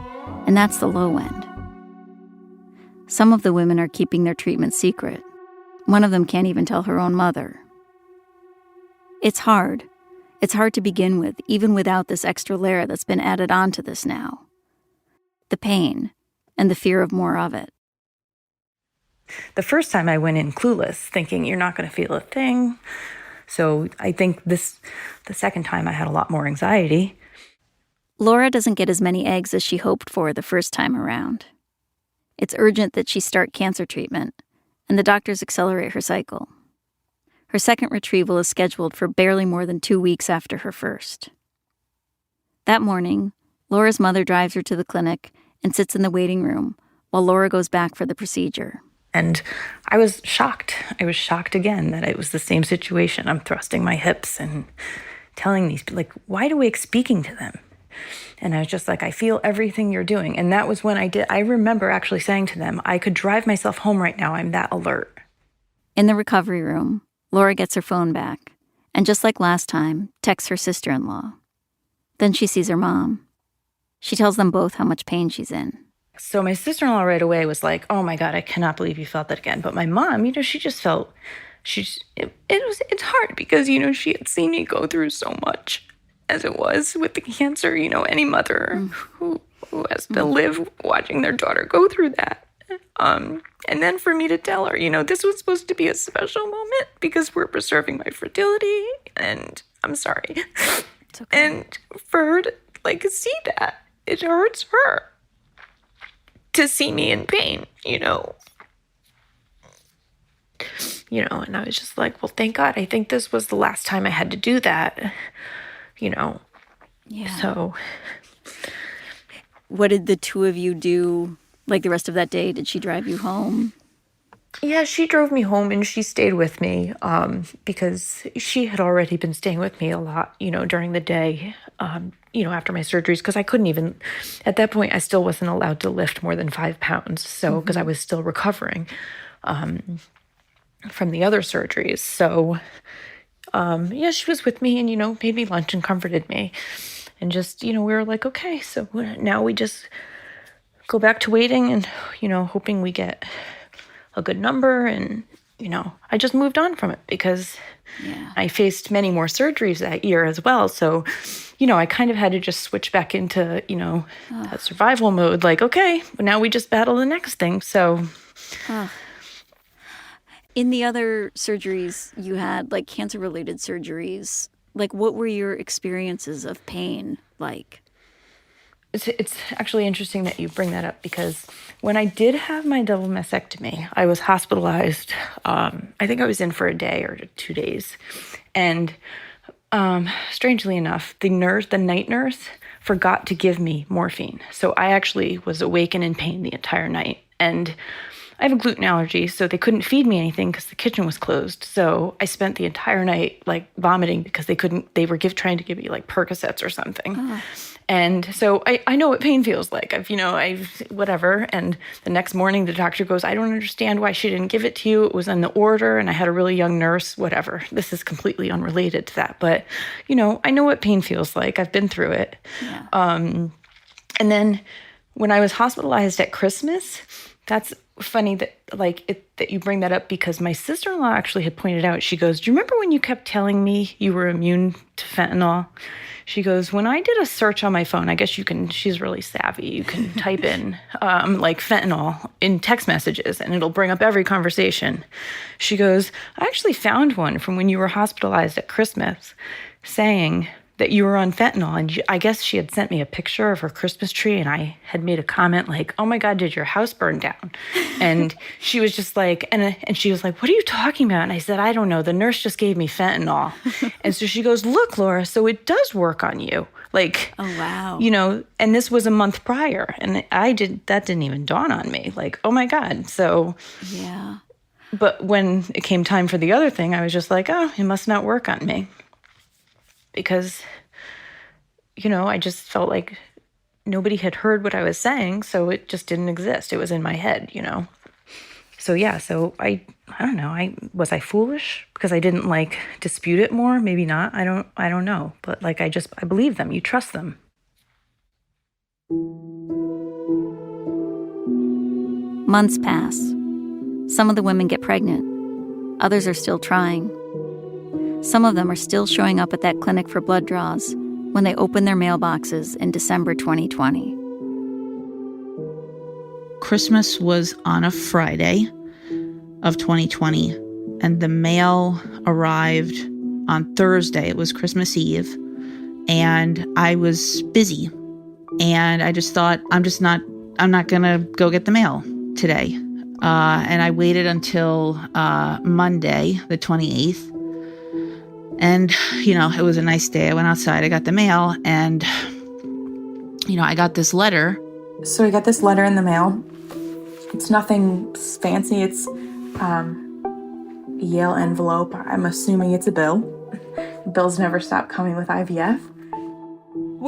and that's the low end. Some of the women are keeping their treatment secret. One of them can't even tell her own mother. It's hard. It's hard to begin with, even without this extra layer that's been added onto this now. The pain and the fear of more of it. The first time I went in clueless, thinking you're not going to feel a thing. So I think the second time I had a lot more anxiety. Laura doesn't get as many eggs as she hoped for the first time around. It's urgent that she start cancer treatment, and the doctors accelerate her cycle. Her second retrieval is scheduled for barely more than 2 weeks after her first. That morning, Laura's mother drives her to the clinic and sits in the waiting room while Laura goes back for the procedure. And I was shocked. I was shocked again that it was the same situation. I'm thrusting my hips and telling these people, like, wide awake speaking to them. And I was just like, I feel everything you're doing. And that was when I remember actually saying to them, I could drive myself home right now. I'm that alert. In the recovery room, Laura gets her phone back and, just like last time, texts her sister-in-law. Then she sees her mom. She tells them both how much pain she's in. So my sister-in-law right away was like, oh my God, I cannot believe you felt that again. But my mom, she just felt, it's hard because, she had seen me go through so much as it was with the cancer. Any mother who has to live watching their daughter go through that. And then for me to tell her, this was supposed to be a special moment because we're preserving my fertility, and I'm sorry. It's okay. And for her to see that, it hurts her to see me in pain, and I was just like, well, thank God. I think this was the last time I had to do that, Yeah. So. What did the two of you do, the rest of that day? Did she drive you home? Yeah, she drove me home and she stayed with me because she had already been staying with me a lot, during the day, after my surgeries, because I couldn't even, at that point, I still wasn't allowed to lift more than 5 pounds. So, because I was still recovering from the other surgeries. So, she was with me and, made me lunch and comforted me. And just, we were like, okay, so now we just go back to waiting and, hoping we get a good number. And, I just moved on from it because I faced many more surgeries that year as well. So, I kind of had to just switch back into, that survival mode. Like, okay, now we just battle the next thing. So. In the other surgeries you had, cancer-related surgeries, what were your experiences of pain like? It's actually interesting that you bring that up because when I did have my double mastectomy, I was hospitalized. I think I was in for a day or 2 days. And strangely enough, the night nurse forgot to give me morphine. So I actually was awake and in pain the entire night. And I have a gluten allergy, so they couldn't feed me anything because the kitchen was closed. So I spent the entire night vomiting because they were trying to give me Percocets or something. Oh. And so I know what pain feels like. I've whatever. And the next morning the doctor goes, I don't understand why she didn't give it to you. It was in the order and I had a really young nurse, whatever. This is completely unrelated to that. But, I know what pain feels like. I've been through it. Yeah. And then when I was hospitalized at Christmas, that's funny that that you bring that up because my sister-in-law actually had pointed out, she goes, do you remember when you kept telling me you were immune to fentanyl? She goes, when I did a search on my phone, I guess she's really savvy. You can type in fentanyl in text messages and it'll bring up every conversation. She goes, I actually found one from when you were hospitalized at Christmas saying that you were on fentanyl. And I guess she had sent me a picture of her Christmas tree, and I had made a comment like, oh my God, did your house burn down? And she was just like, and she was like, what are you talking about? And I said, I don't know. The nurse just gave me fentanyl. And so she goes, look, Laura, so it does work on you. Like, oh, wow. You know, and this was a month prior. And that didn't even dawn on me. Like, oh my God. So, yeah. But when it came time for the other thing, I was just like, oh, it must not work on me. Because, you know, I just felt like nobody had heard what I was saying, so it just didn't exist. It was in my head, you know. So yeah, so I don't know. Was I foolish because I didn't like dispute it more? Maybe not. I don't know. But like I believe them. You trust them. Months pass. Some of the women get pregnant. Others are still trying. Some of them are still showing up at that clinic for blood draws when they open their mailboxes in December 2020. Christmas was on a Friday of 2020, and the mail arrived on Thursday. It was Christmas Eve, and I was busy. And I just thought, I'm not gonna go get the mail today. And I waited until Monday, the 28th. And, you know, it was a nice day. I went outside, I got the mail, and, you know, I got this letter. So I got this letter in the mail. It's nothing fancy. It's Yale envelope. I'm assuming it's a bill. Bills never stop coming with IVF.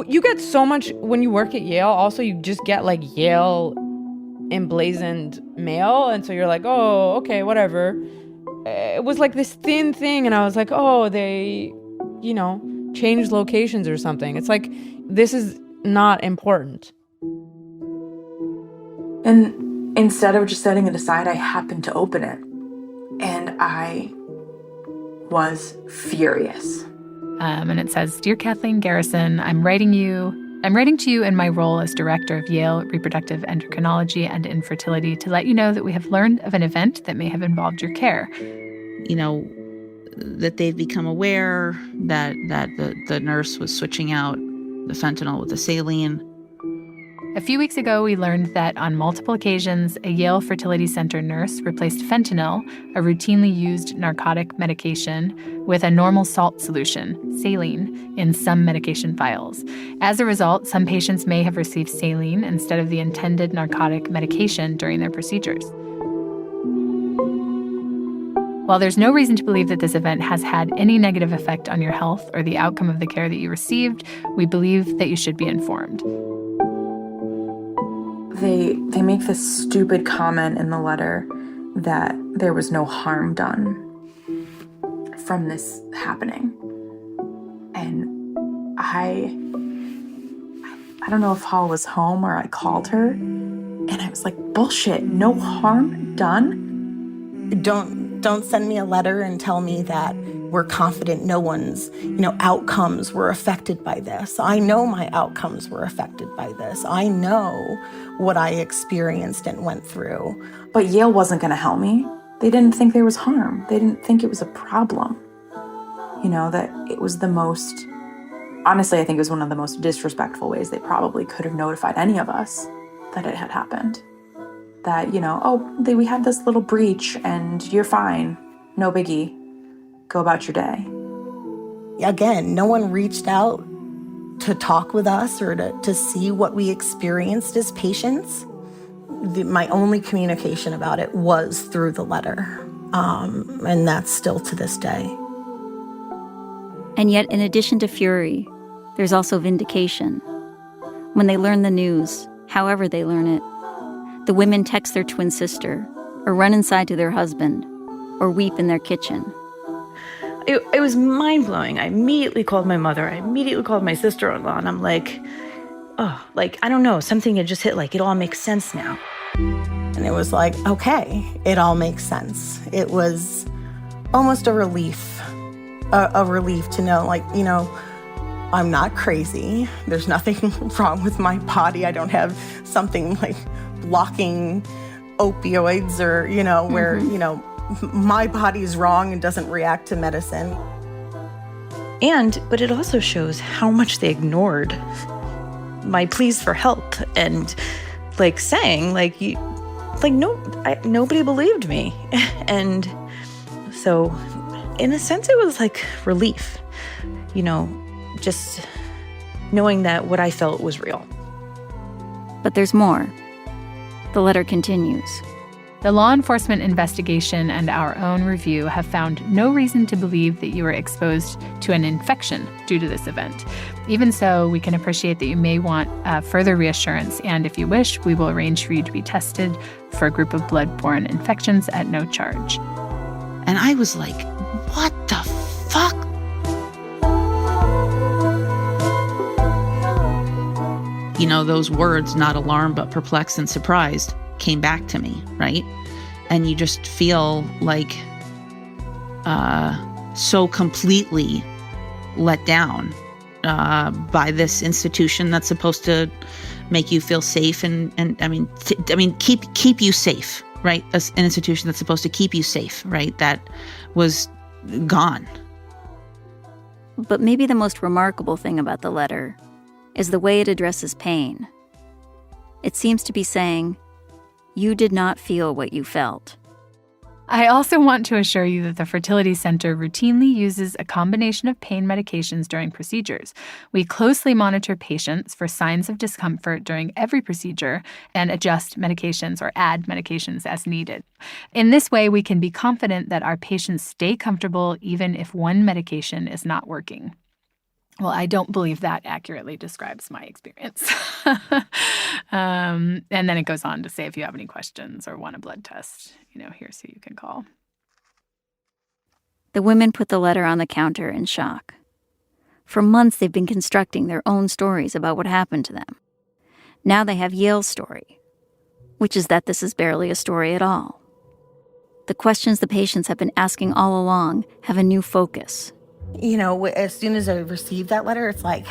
You get so much when you work at Yale. Also, you just get like Yale emblazoned mail. And so you're like, oh, okay, whatever. It was like this thin thing. And I was like, oh, they, you know, changed locations or something. It's like, this is not important. And instead of just setting it aside, I happened to open it. And I was furious. And it says, Dear Kathleen Garrison, I'm writing to you in my role as director of Yale Reproductive Endocrinology and Infertility to let you know that we have learned of an event that may have involved your care. You know, that they've become aware that the nurse was switching out the fentanyl with the saline. A few weeks ago, we learned that on multiple occasions, a Yale Fertility Center nurse replaced fentanyl, a routinely used narcotic medication, with a normal salt solution, saline, in some medication files. As a result, some patients may have received saline instead of the intended narcotic medication during their procedures. While there's no reason to believe that this event has had any negative effect on your health or the outcome of the care that you received, we believe that you should be informed. They make this stupid comment in the letter that there was no harm done from this happening. And I don't know if Hall was home or I called her, and I was like, bullshit, no harm done? Don't send me a letter and tell me that we're confident no one's, outcomes were affected by this. I know my outcomes were affected by this. I know what I experienced and went through. But Yale wasn't going to help me. They didn't think there was harm. They didn't think it was a problem. That it was honestly, I think it was one of the most disrespectful ways they probably could have notified any of us that it had happened. That, we had this little breach and you're fine. No biggie. Go about your day. Again, no one reached out to talk with us or to see what we experienced as patients. My only communication about it was through the letter. And that's still to this day. And yet, in addition to fury, there's also vindication. When they learn the news, however they learn it, the women text their twin sister, or run inside to their husband, or weep in their kitchen. It was mind-blowing. I immediately called my mother. I immediately called my sister-in-law, and I'm like, I don't know, something had just hit, it all makes sense now. And it was like, okay, it all makes sense. It was almost a relief to know, I'm not crazy. There's nothing wrong with my body. I don't have something blocking opioids or, where, my body's wrong and doesn't react to medicine. But it also shows how much they ignored my pleas for help and saying nobody believed me. And so in a sense it was relief, just knowing that what I felt was real. But there's more. The letter continues. The law enforcement investigation and our own review have found no reason to believe that you were exposed to an infection due to this event. Even so, we can appreciate that you may want further reassurance, and if you wish, we will arrange for you to be tested for a group of blood-borne infections at no charge. And I was like, what the fuck? Those words, not alarmed but perplexed and surprised, came back to me, right? And you just feel so completely let down by this institution that's supposed to make you feel safe and keep you safe, right? An institution that's supposed to keep you safe, right? That was gone. But maybe the most remarkable thing about the letter is the way it addresses pain. It seems to be saying, you did not feel what you felt. I also want to assure you that the Fertility Center routinely uses a combination of pain medications during procedures. We closely monitor patients for signs of discomfort during every procedure and adjust medications or add medications as needed. In this way, we can be confident that our patients stay comfortable even if one medication is not working. Well, I don't believe that accurately describes my experience. And then it goes on to say, if you have any questions or want a blood test, here's who you can call. The women put the letter on the counter in shock. For months, they've been constructing their own stories about what happened to them. Now they have Yale's story, which is that this is barely a story at all. The questions the patients have been asking all along have a new focus. As soon as I received that letter, it's like,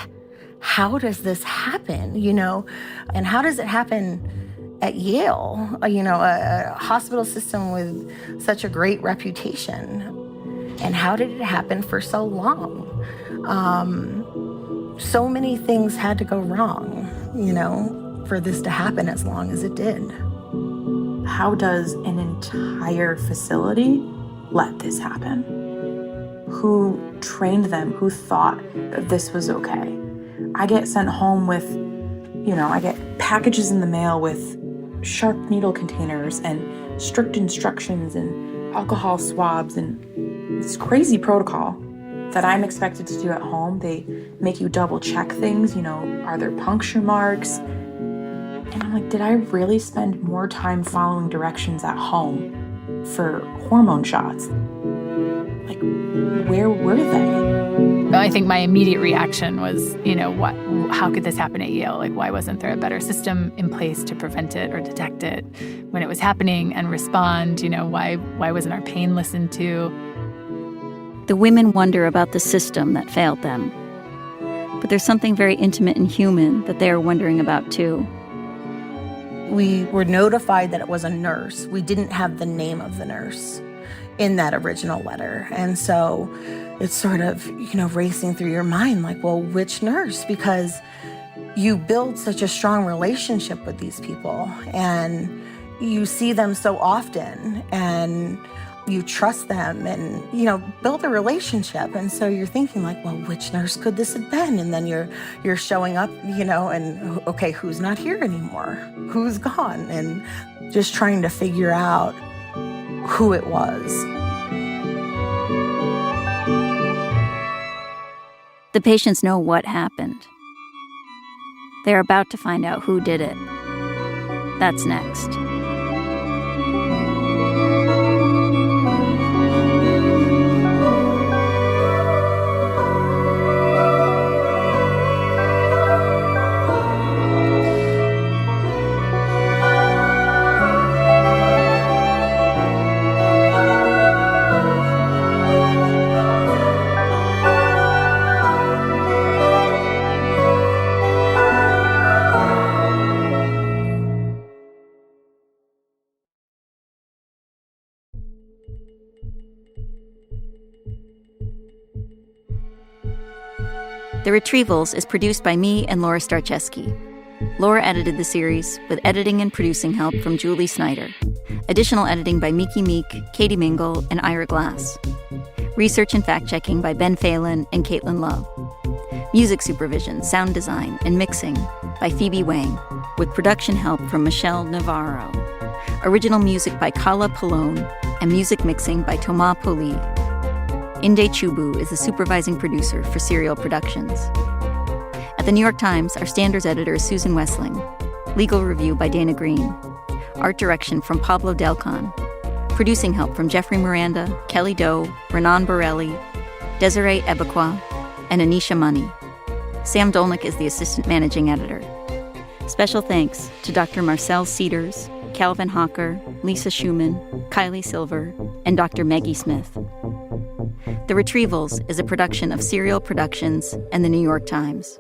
how does this happen, And how does it happen at Yale, a hospital system with such a great reputation? And how did it happen for so long? So many things had to go wrong, for this to happen as long as it did. How does an entire facility let this happen? Who trained them? Who thought that this was okay? I get sent home with, I get packages in the mail with sharp needle containers and strict instructions and alcohol swabs and this crazy protocol that I'm expected to do at home. They make you double check things, are there puncture marks? And I'm like, did I really spend more time following directions at home for hormone shots? Where were they? I think my immediate reaction was, how could this happen at Yale? Why wasn't there a better system in place to prevent it or detect it when it was happening and respond? Why wasn't our pain listened to? The women wonder about the system that failed them. But there's something very intimate and human that they are wondering about, too. We were notified that it was a nurse. We didn't have the name of the nurse in that original letter. And so it's sort of, racing through your mind, which nurse? Because you build such a strong relationship with these people and you see them so often and you trust them and, build a relationship. And so you're thinking which nurse could this have been? And then you're showing up, and okay, who's not here anymore? Who's gone? And just trying to figure out who it was. The patients know what happened. They're about to find out who did it. That's next. The Retrievals is produced by me and Laura Starcheski. Laura edited the series with editing and producing help from Julie Snyder. Additional editing by Miki Meek, Katie Mingle, and Ira Glass. Research and fact-checking by Ben Phelan and Caitlin Love. Music supervision, sound design, and mixing by Phoebe Wang, with production help from Michelle Navarro. Original music by Kala Pallone, and music mixing by Thomas Poli. Inde Chubu is the supervising producer for Serial Productions. At the New York Times, our standards editor is Susan Wessling. Legal review by Dana Green. Art direction from Pablo Delcon. Producing help from Jeffrey Miranda, Kelly Doe, Renan Borelli, Desiree Ebequa, and Anisha Money. Sam Dolnick is the assistant managing editor. Special thanks to Dr. Marcel Cedars, Calvin Hawker, Lisa Schumann, Kylie Silver, and Dr. Maggie Smith. The Retrievals is a production of Serial Productions and the New York Times.